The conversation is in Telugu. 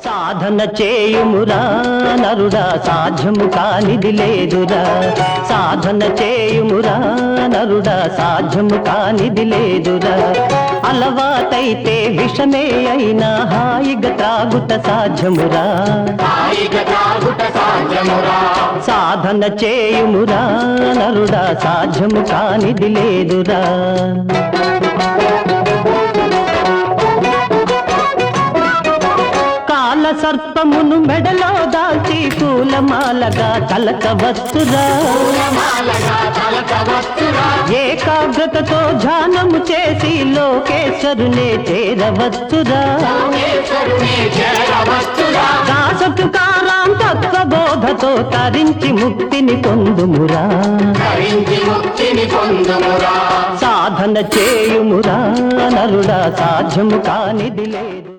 సాధన చేయుమురా నరుడా సాధ్యము కానిది లేదురా సాధన చేయుమురా నరుడా సాధ్యము కానిది లేదురా అలవాటైతే విషమే అయినా హాయిగా త్రాగుట సాధ్యమురా సాధన చేయుమురా నరుడా సాధ్యము కానిది లేదురా సర్పమును మెడలో దాల్చి పూలమాలగా తలకవచ్చురా ఏకాగ్రతతో ధ్యానము చేసి లోకేశ్వరునే చేరవచ్చురా దాసతుకారాం తత్వబోధతో తరించి ముక్తిని పొందుమురా సాధన చేయుమురా నరుడా సాధ్యము కానిది లేదు